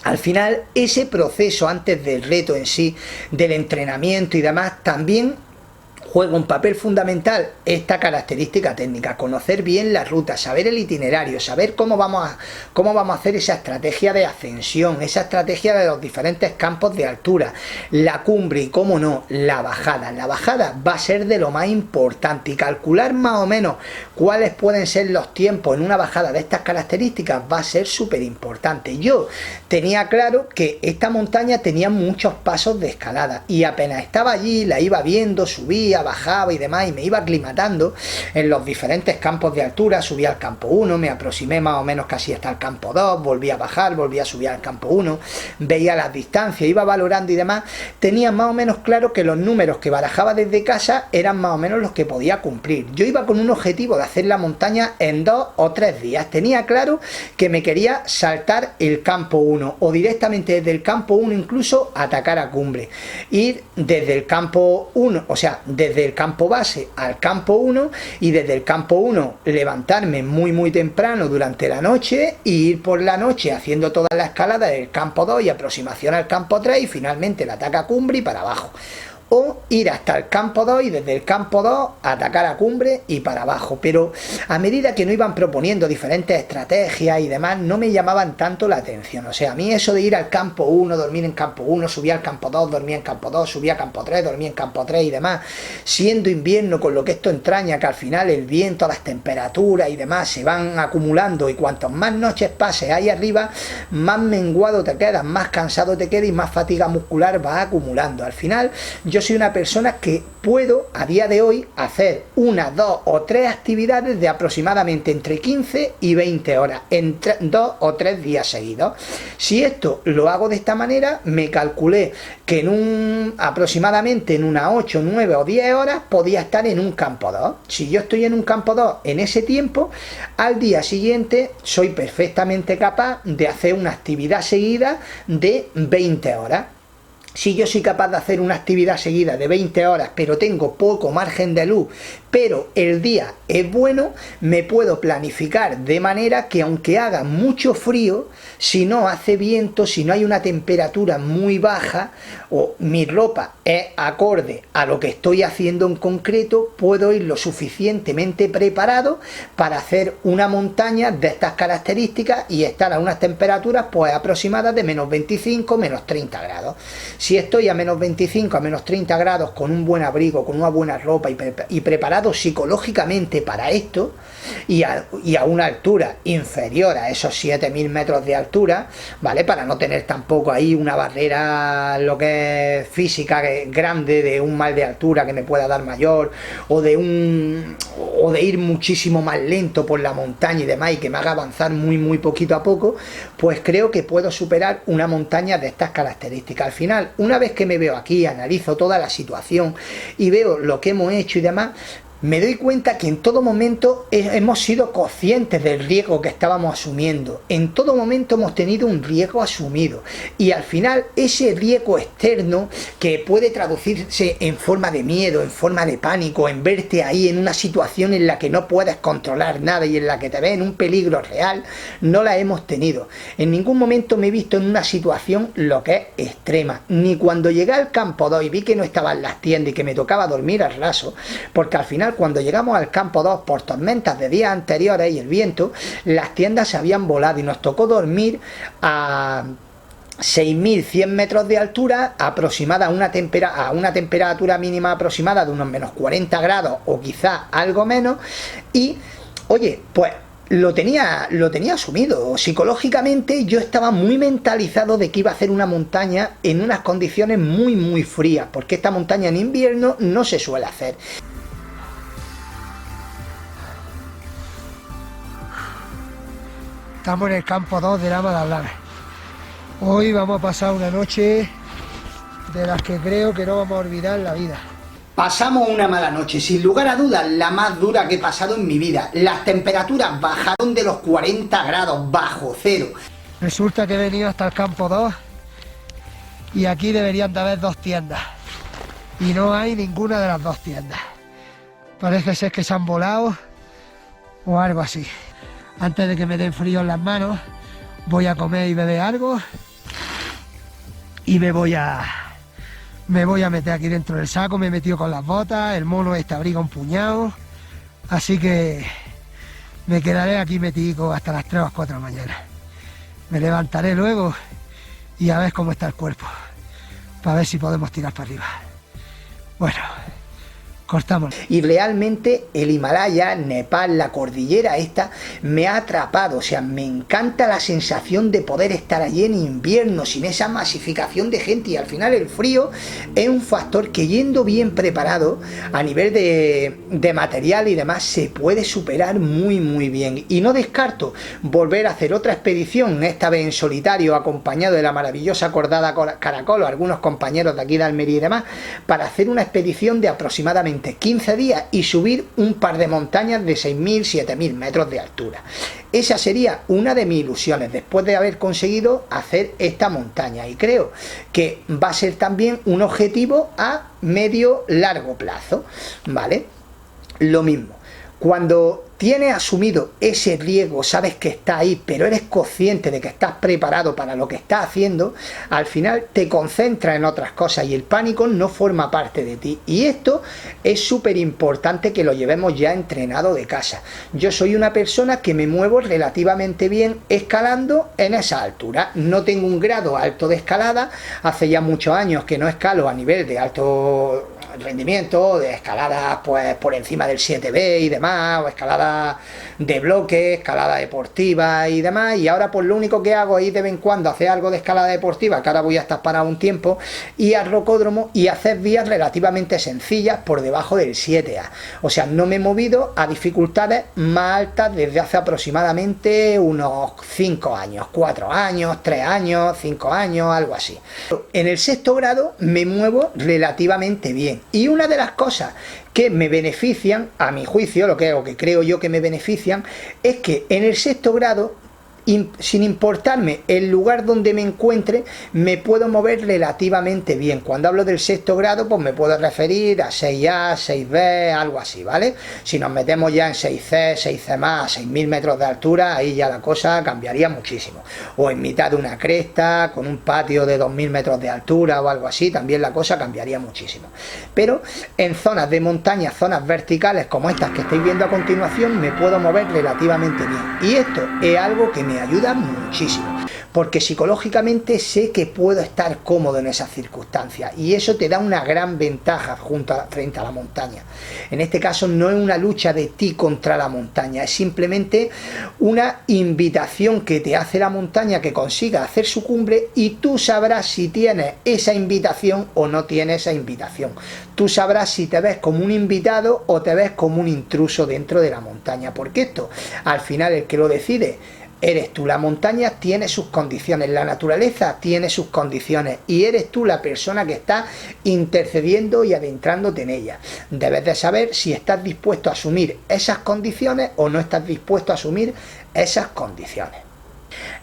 Al final, ese proceso antes del reto en sí, del entrenamiento y demás, también juega un papel fundamental esta característica técnica, conocer bien la ruta, saber el itinerario, saber cómo vamos a hacer esa estrategia de ascensión, esa estrategia de los diferentes campos de altura, la cumbre y, cómo no, la bajada. La bajada va a ser de lo más importante, y calcular más o menos cuáles pueden ser los tiempos en una bajada de estas características va a ser súper importante. Yo tenía claro que esta montaña tenía muchos pasos de escalada, y apenas estaba allí la iba viendo, subía, bajaba y demás, y me iba aclimatando en los diferentes campos de altura. Subía al campo 1, me aproximé más o menos casi hasta el campo 2, volví a bajar, volví a subir al campo 1, veía las distancias, iba valorando y demás. Tenía más o menos claro que los números que barajaba desde casa eran más o menos los que podía cumplir. Yo iba con un objetivo de hacer la montaña en 2 o 3 días. Tenía claro que me quería saltar el campo 1, o directamente desde el campo 1 incluso atacar a cumbre, ir desde el campo 1, o sea, desde el campo base al campo 1, y desde el campo 1 levantarme muy temprano durante la noche e ir por la noche haciendo toda la escalada del campo 2 y aproximación al campo 3, y finalmente el ataque a cumbre y para abajo. o ir hasta el campo 2 y desde el campo 2 atacar a cumbre y para abajo. Pero a medida que nos iban proponiendo diferentes estrategias y demás, no me llamaban tanto la atención. O sea, a mí eso de ir al campo 1, dormir en campo 1, subir al campo 2, dormir en campo 2, subir a campo 3, dormir en campo 3 y demás, siendo invierno, con lo que esto entraña, que al final el viento, las temperaturas y demás se van acumulando, y cuantas más noches pases ahí arriba, más menguado te quedas, más cansado te quedas y más fatiga muscular vas acumulando. Al final yo soy una persona que puedo a día de hoy hacer 1, 2 o 3 actividades de aproximadamente entre 15 y 20 horas en 2 o 3 días seguidos. Si esto lo hago de esta manera, me calculé que aproximadamente en unas 8, 9 o 10 horas podía estar en un campo 2. Si yo estoy en un campo 2 en ese tiempo, al día siguiente soy perfectamente capaz de hacer una actividad seguida de 20 horas. Si yo soy capaz de hacer una actividad seguida de 20 horas, pero tengo poco margen de luz, pero el día es bueno, me puedo planificar de manera que aunque haga mucho frío, si no hace viento, si no hay una temperatura muy baja o mi ropa es acorde a lo que estoy haciendo en concreto, puedo ir lo suficientemente preparado para hacer una montaña de estas características y estar a unas temperaturas pues aproximadas de menos 25, menos 30 grados. Si estoy a menos 25, a menos 30 grados con un buen abrigo, con una buena ropa y preparado psicológicamente para esto y a una altura inferior a esos 7000 metros de altura, ¿vale? Para no tener tampoco ahí una barrera, lo que es física, que es grande, de un mal de altura que me pueda dar mayor, o de ir muchísimo más lento por la montaña y demás, y que me haga avanzar muy poquito a poco, pues creo que puedo superar una montaña de estas características. Al final, una vez que me veo aquí, analizo toda la situación y veo lo que hemos hecho y demás, me doy cuenta que en todo momento hemos sido conscientes del riesgo que estábamos asumiendo. En todo momento hemos tenido un riesgo asumido. Y al final ese riesgo externo, que puede traducirse en forma de miedo, en forma de pánico, en verte ahí en una situación en la que no puedes controlar nada y en la que te ves en un peligro real, no la hemos tenido. En ningún momento me he visto en una situación lo que es extrema. Ni cuando llegué al campo 2 y vi que no estaban las tiendas y que me tocaba dormir al raso, porque al final cuando llegamos al campo 2 por tormentas de días anteriores y el viento, las tiendas se habían volado y nos tocó dormir a 6100 metros de altura, aproximada a una temperatura mínima aproximada de unos menos 40 grados o quizá algo menos. Y oye, pues lo tenía asumido. Psicológicamente yo estaba muy mentalizado de que iba a hacer una montaña en unas condiciones muy frías, porque esta montaña en invierno no se suele hacer. Estamos en el campo 2 de Lama de Ablana. Hoy vamos a pasar una noche de las que creo que no vamos a olvidar en la vida. Pasamos una mala noche, sin lugar a dudas, la más dura que he pasado en mi vida. Las temperaturas bajaron de los 40 grados, bajo cero. Resulta que he venido hasta el campo 2 y aquí deberían de haber 2 tiendas. Y no hay ninguna de las 2 tiendas. Parece ser que se han volado o algo así. Antes de que me den frío en las manos, voy a comer y beber algo y me voy a meter aquí dentro del saco. Me he metido con las botas, el mono este abriga un puñado, así que me quedaré aquí metido hasta las 3 o 4 de la mañana. Me levantaré luego y a ver cómo está el cuerpo, para ver si podemos tirar para arriba. Bueno, cortamos. Y realmente el Himalaya, Nepal, la cordillera esta, me ha atrapado. O sea, me encanta la sensación de poder estar allí en invierno, sin esa masificación de gente. Y al final el frío es un factor que, yendo bien preparado a nivel de material y demás, se puede superar muy bien. Y no descarto volver a hacer otra expedición, esta vez en solitario, acompañado de la maravillosa Cordada Caracol o algunos compañeros de aquí de Almería y demás, para hacer una expedición de aproximadamente 15 días y subir un par de montañas de 6000, 7000 metros de altura. Esa sería una de mis ilusiones después de haber conseguido hacer esta montaña, y creo que va a ser también un objetivo a medio largo plazo, ¿vale? Lo mismo, cuando tienes asumido ese riesgo, sabes que está ahí, pero eres consciente de que estás preparado para lo que estás haciendo, al final te concentras en otras cosas y el pánico no forma parte de ti. Y esto es súper importante que lo llevemos ya entrenado de casa. Yo soy una persona que me muevo relativamente bien escalando en esa altura. No tengo un grado alto de escalada, hace ya muchos años que no escalo a nivel de alto rendimiento, de escalada pues por encima del 7B y demás, o escalada de bloque, escalada deportiva y demás, y ahora pues lo único que hago es de vez en cuando hacer algo de escalada deportiva, que ahora voy a estar parado un tiempo, y al rocódromo y hacer vías relativamente sencillas por debajo del 7A. O sea, no me he movido a dificultades más altas desde hace aproximadamente unos 5 años, 4 años, 3 años, 5 años, algo así. En el sexto grado me muevo relativamente bien. Y una de las cosas que me benefician, a mi juicio, lo que creo yo que me benefician, es que en el sexto grado, sin importarme el lugar donde me encuentre, me puedo mover relativamente bien. Cuando hablo del sexto grado, pues me puedo referir a 6A, 6B, algo así, ¿vale? Si nos metemos ya en 6C, 6C más, 6.000 metros de altura, ahí ya la cosa cambiaría muchísimo. O en mitad de una cresta, con un patio de 2.000 metros de altura o algo así, también la cosa cambiaría muchísimo. Pero en zonas de montaña, zonas verticales como estas que estáis viendo a continuación, me puedo mover relativamente bien. Y esto es algo que me ayuda muchísimo, porque psicológicamente sé que puedo estar cómodo en esas circunstancias y eso te da una gran ventaja frente a la montaña. En este caso no es una lucha de ti contra la montaña, es simplemente una invitación que te hace la montaña que consiga hacer su cumbre, y tú sabrás si tienes esa invitación o no tienes esa invitación. Tú sabrás si te ves como un invitado o te ves como un intruso dentro de la montaña, porque esto al final el que lo decide eres tú. La montaña tiene sus condiciones, la naturaleza tiene sus condiciones y eres tú la persona que está intercediendo y adentrándote en ella. Debes de saber si estás dispuesto a asumir esas condiciones o no estás dispuesto a asumir esas condiciones.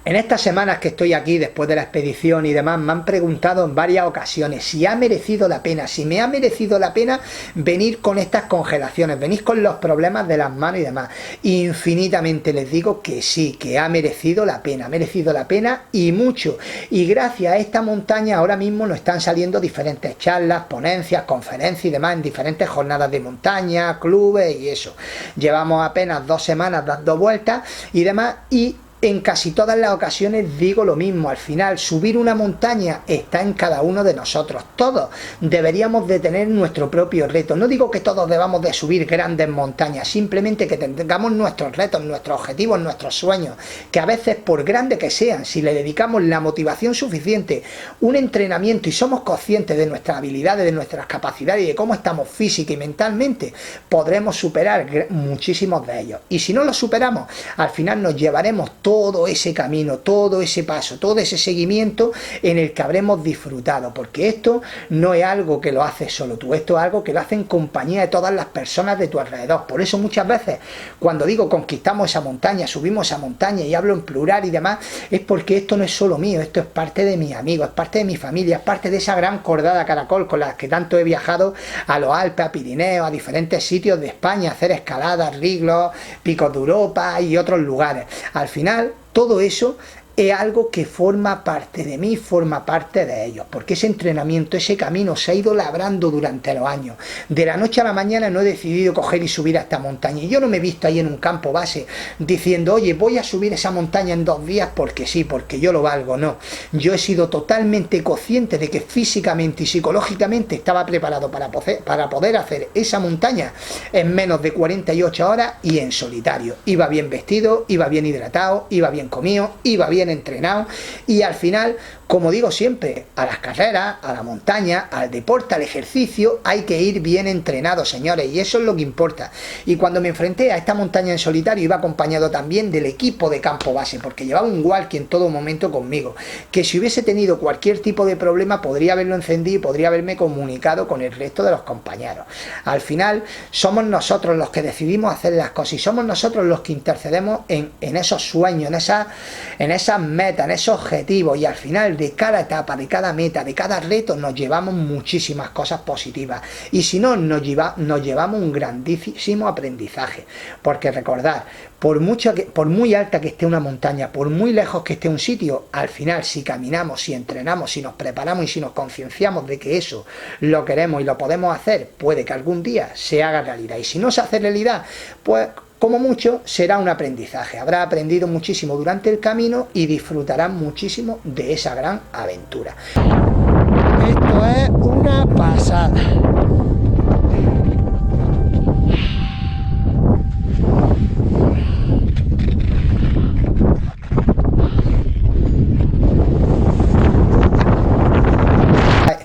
En estas semanas que estoy aquí después de la expedición y demás, me han preguntado en varias ocasiones si ha merecido la pena, si me ha merecido la pena venir con estas congelaciones, venir con los problemas de las manos y demás. Infinitamente les digo que sí, que ha merecido la pena y mucho. Y gracias a esta montaña ahora mismo nos están saliendo diferentes charlas, ponencias, conferencias y demás en diferentes jornadas de montaña, clubes y eso. Llevamos apenas 2 semanas dando vueltas y demás, y en casi todas las ocasiones digo lo mismo. Al final, subir una montaña está en cada uno de nosotros. Todos deberíamos de tener nuestro propio reto. No digo que todos debamos de subir grandes montañas, simplemente que tengamos nuestros retos, nuestros objetivos, nuestros sueños, que a veces, por grande que sean, si le dedicamos la motivación suficiente, un entrenamiento y somos conscientes de nuestras habilidades, de nuestras capacidades y de cómo estamos física y mentalmente, podremos superar muchísimos de ellos. Y si no los superamos, al final nos llevaremos todo ese camino, todo ese paso, todo ese seguimiento en el que habremos disfrutado, porque esto no es algo que lo haces solo tú, esto es algo que lo haces en compañía de todas las personas de tu alrededor. Por eso muchas veces cuando digo conquistamos esa montaña, subimos esa montaña y hablo en plural y demás, es porque esto no es solo mío, esto es parte de mis amigos, es parte de mi familia, es parte de esa gran cordada caracol con la que tanto he viajado a los Alpes, a Pirineos, a diferentes sitios de España, a hacer escaladas, riglos, picos de Europa y otros lugares. Al final todo eso es algo que forma parte de mí, forma parte de ellos, porque ese entrenamiento, ese camino se ha ido labrando durante los años. De la noche a la mañana no he decidido coger y subir a esta montaña, y yo no me he visto ahí en un campo base diciendo, oye, voy a subir esa montaña en 2 días porque sí, porque yo lo valgo. No, yo he sido totalmente consciente de que físicamente y psicológicamente estaba preparado para poder hacer esa montaña en menos de 48 horas y en solitario. Iba bien vestido, iba bien hidratado, iba bien comido, iba bien entrenado, y al final, como digo siempre, a las carreras, a la montaña, al deporte, al ejercicio, hay que ir bien entrenado, señores, y eso es lo que importa. Y cuando me enfrenté a esta montaña en solitario, iba acompañado también del equipo de campo base, porque llevaba un walkie en todo momento conmigo, que si hubiese tenido cualquier tipo de problema, podría haberlo encendido y podría haberme comunicado con el resto de los compañeros. Al final, somos nosotros los que decidimos hacer las cosas, y somos nosotros los que intercedemos en esos sueños, en esas metas, en esos objetivos, y al final de cada etapa, de cada meta, de cada reto, nos llevamos muchísimas cosas positivas. Y si no, nos llevamos un grandísimo aprendizaje. Porque recordad, por muy alta que esté una montaña, por muy lejos que esté un sitio, al final, si caminamos, si entrenamos, si nos preparamos y si nos concienciamos de que eso lo queremos y lo podemos hacer, puede que algún día se haga realidad. Y si no se hace realidad, pues como mucho será un aprendizaje. Habrá aprendido muchísimo durante el camino y disfrutarás muchísimo de esa gran aventura. Esto es una pasada.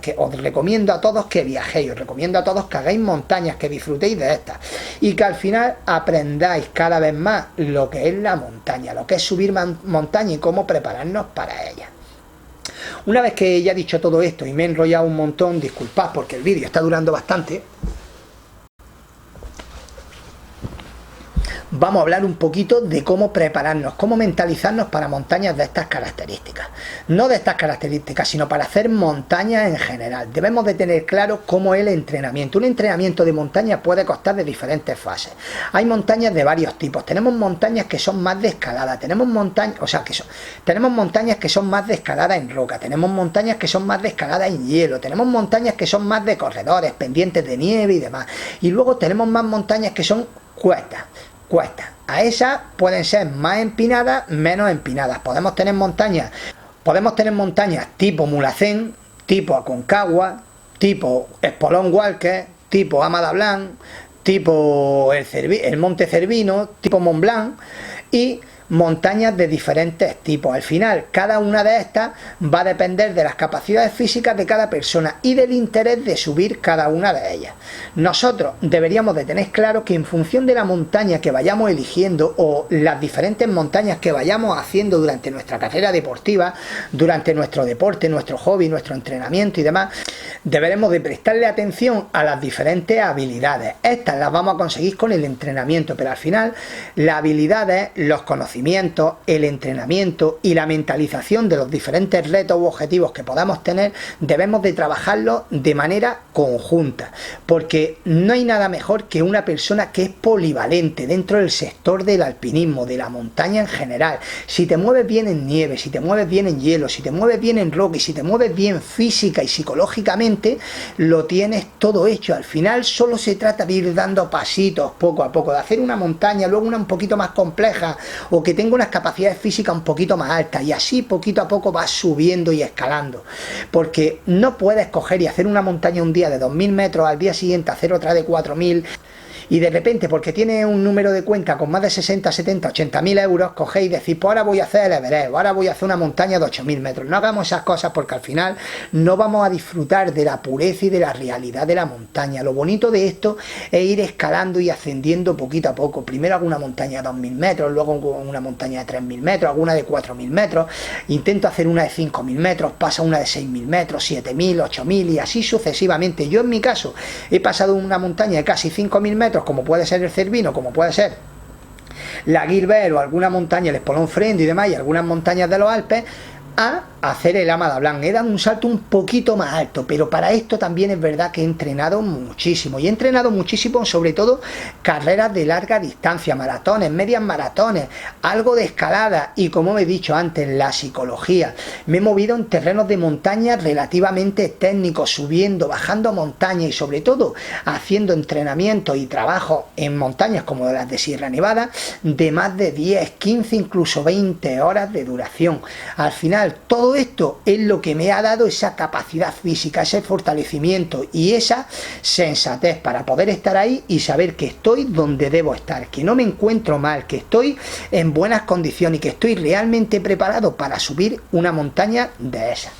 Que os recomiendo a todos que viajéis, os recomiendo a todos que hagáis montañas, que disfrutéis de estas y que al final aprendáis cada vez más lo que es la montaña, lo que es subir montaña y cómo prepararnos para ella. Una vez que ya he dicho todo esto y me he enrollado un montón, disculpad porque el vídeo está durando bastante, vamos a hablar un poquito de cómo prepararnos, cómo mentalizarnos para montañas de estas características. No de estas características, sino para hacer montañas en general. Debemos de tener claro cómo es el entrenamiento. Un entrenamiento de montaña puede constar de diferentes fases. Hay montañas de varios tipos. Tenemos montañas que son más de escalada. Tenemos montañas que son más de escalada en roca. Tenemos montañas que son más de escalada en hielo. Tenemos montañas que son más de corredores, pendientes de nieve y demás. Y luego tenemos más montañas que son cuestas. A esas pueden ser más empinadas, menos empinadas. Podemos tener montañas tipo Mulhacén, tipo Aconcagua, tipo Espolón Walker, tipo Amada Blanc, tipo el Monte Cervino, tipo Mont Blanc y montañas de diferentes tipos. Al final, cada una de estas va a depender de las capacidades físicas de cada persona y del interés de subir cada una de ellas. Nosotros deberíamos de tener claro que en función de la montaña que vayamos eligiendo o las diferentes montañas que vayamos haciendo durante nuestra carrera deportiva, durante nuestro deporte, nuestro hobby, nuestro entrenamiento y demás, deberemos de prestarle atención a las diferentes habilidades. Estas las vamos a conseguir con el entrenamiento, pero al final las habilidades, los conocimientos, el entrenamiento y la mentalización de los diferentes retos u objetivos que podamos tener, debemos de trabajarlos de manera conjunta, porque no hay nada mejor que una persona que es polivalente dentro del sector del alpinismo, de la montaña en general. Si te mueves bien en nieve, si te mueves bien en hielo, si te mueves bien en roca y si te mueves bien física y psicológicamente, lo tienes todo hecho. Al final solo se trata de ir dando pasitos poco a poco, de hacer una montaña, luego una un poquito más compleja o que tenga unas capacidades físicas un poquito más altas y así poquito a poco vas subiendo y escalando, porque no puedes coger y hacer una montaña un día de 2000 metros, al día siguiente hacer otra de 4000 y de repente, porque tiene un número de cuenta con más de 60, 70, 80.000 euros, cogéis y decís, pues ahora voy a hacer el Everest, ahora voy a hacer una montaña de 8000 metros. No hagamos esas cosas porque al final no vamos a disfrutar de la pureza y de la realidad de la montaña. Lo bonito de esto es ir escalando y ascendiendo poquito a poco. Primero hago una montaña de 2000 metros, luego una montaña de 3000 metros, alguna de 4000 metros, intento hacer una de 5000 metros, pasa una de 6000 metros, 7000, 8000 y así sucesivamente. Yo en mi caso he pasado una montaña de casi 5000 metros, como puede ser el Cervino, como puede ser la Gilbert o alguna montaña, el Espolón Frendo y demás, y algunas montañas de los Alpes, a hacer el Amada Blanc. He dado un salto un poquito más alto, pero para esto también es verdad que he entrenado muchísimo, y he entrenado muchísimo sobre todo carreras de larga distancia, maratones, medias maratones, algo de escalada y, como he dicho antes, la psicología. Me he movido en terrenos de montaña relativamente técnicos, subiendo, bajando montañas y sobre todo haciendo entrenamientos y trabajo en montañas como las de Sierra Nevada de más de 10, 15, incluso 20 horas de duración. Al final todo esto es lo que me ha dado esa capacidad física, ese fortalecimiento y esa sensatez para poder estar ahí y saber que estoy donde debo estar, que no me encuentro mal, que estoy en buenas condiciones y que estoy realmente preparado para subir una montaña de esas.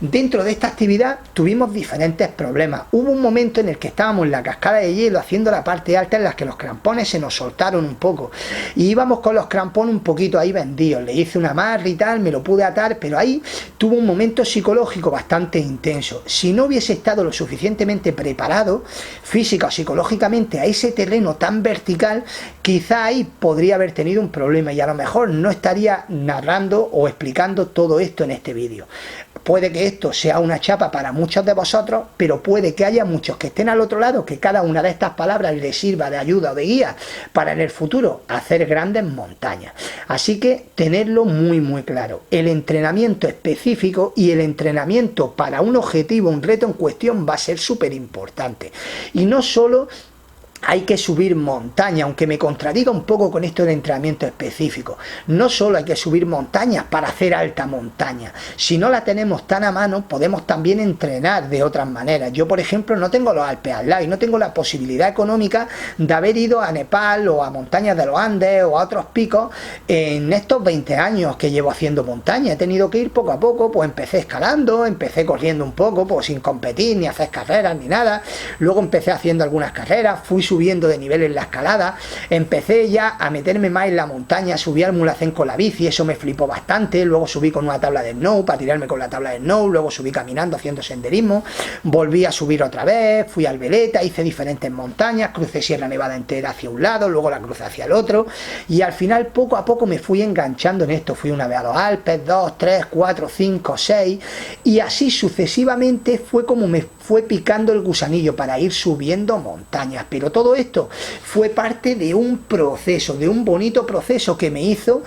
Dentro de esta actividad tuvimos diferentes problemas. Hubo un momento en el que estábamos en la cascada de hielo haciendo la parte alta, en la que los crampones se nos soltaron un poco y íbamos con los crampones un poquito ahí vendidos. Le hice una amarre y tal, me lo pude atar, pero ahí tuvo un momento psicológico bastante intenso. Si no hubiese estado lo suficientemente preparado física o psicológicamente a ese terreno tan vertical, quizá ahí podría haber tenido un problema y a lo mejor no estaría narrando o explicando todo esto en este vídeo. Puede que esto sea una chapa para muchos de vosotros, pero puede que haya muchos que estén al otro lado, que cada una de estas palabras les sirva de ayuda o de guía para en el futuro hacer grandes montañas. Así que tenerlo muy claro. El entrenamiento específico y el entrenamiento para un objetivo, un reto en cuestión va a ser súper importante. Y no solo hay que subir montaña, aunque me contradiga un poco con esto del entrenamiento específico. No solo hay que subir montañas para hacer alta montaña. Si no la tenemos tan a mano, podemos también entrenar de otras maneras. Yo, por ejemplo, no tengo los Alpes al lado y no tengo la posibilidad económica de haber ido a Nepal o a montañas de los Andes o a otros picos en estos 20 años que llevo haciendo montaña. He tenido que ir poco a poco, pues empecé escalando, empecé corriendo un poco, pues sin competir, ni hacer carreras, ni nada. Luego empecé haciendo algunas carreras, fui subiendo de nivel en la escalada, empecé ya a meterme más en la montaña, subí al Mulhacén con la bici, eso me flipó bastante, luego subí con una tabla de snow para tirarme con la tabla de snow, luego subí caminando haciendo senderismo, volví a subir otra vez, fui al Veleta, hice diferentes montañas, crucé Sierra Nevada entera hacia un lado, luego la crucé hacia el otro y al final poco a poco me fui enganchando en esto, fui una vez a los Alpes, 2, 3, 4, 5, 6 y así sucesivamente fue como me fue picando el gusanillo para ir subiendo montañas, pero todo esto fue parte de un proceso, de un bonito proceso que me hizo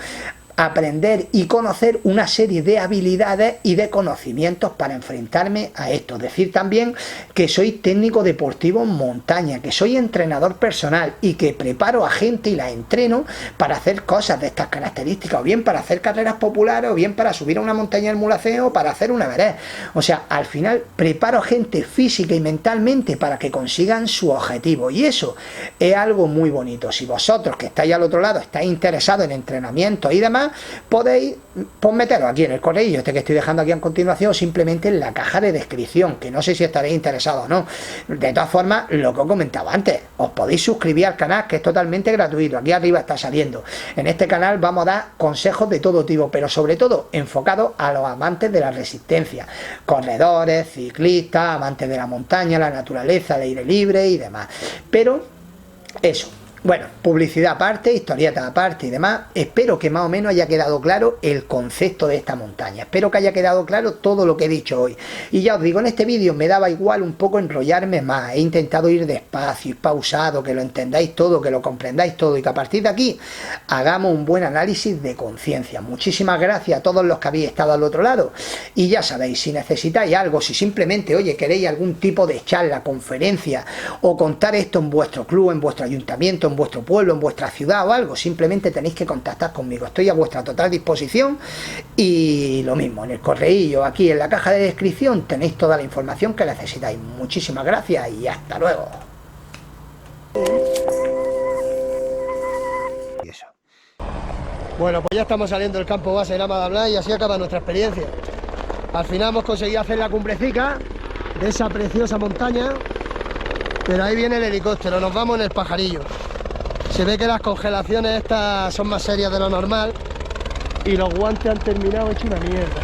aprender y conocer una serie de habilidades y de conocimientos para enfrentarme a esto. Decir también que soy técnico deportivo en montaña, que soy entrenador personal y que preparo a gente y la entreno para hacer cosas de estas características, o bien para hacer carreras populares, o bien para subir a una montaña del Mulhacén o para hacer un Everest. O sea, al final preparo gente física y mentalmente para que consigan su objetivo y eso es algo muy bonito. Si vosotros que estáis al otro lado estáis interesados en entrenamiento y demás, podéis pues meteros aquí en el correo que estoy dejando aquí a continuación o simplemente en la caja de descripción, que no sé si estaréis interesados o no. De todas formas, lo que os comentaba antes, os podéis suscribir al canal, que es totalmente gratuito, aquí arriba está saliendo. En este canal vamos a dar consejos de todo tipo, pero sobre todo enfocados a los amantes de la resistencia, corredores, ciclistas, amantes de la montaña, la naturaleza, el aire libre y demás. Pero eso. Bueno, publicidad aparte, historieta aparte y demás. Espero que más o menos haya quedado claro el concepto de esta montaña. Espero que haya quedado claro todo lo que he dicho hoy. Y ya os digo, en este vídeo me daba igual un poco enrollarme más. He intentado ir despacio y pausado, que lo entendáis todo, que lo comprendáis todo y que a partir de aquí hagamos un buen análisis de conciencia. Muchísimas gracias a todos los que habéis estado al otro lado. Y ya sabéis, si necesitáis algo, si simplemente, oye, queréis algún tipo de charla, conferencia o contar esto en vuestro club, en vuestro ayuntamiento, en vuestro pueblo, en vuestra ciudad o algo, simplemente tenéis que contactar conmigo, estoy a vuestra total disposición. Y lo mismo, en el correillo, aquí en la caja de descripción tenéis toda la información que necesitáis. Muchísimas gracias y hasta luego. Y eso. Bueno, pues ya estamos saliendo del campo base de Lama de Blas y así acaba nuestra experiencia. Al final hemos conseguido hacer la cumbrecica de esa preciosa montaña, pero ahí viene el helicóptero, nos vamos en el pajarillo. Se ve que las congelaciones estas son más serias de lo normal y los guantes han terminado hecho una mierda.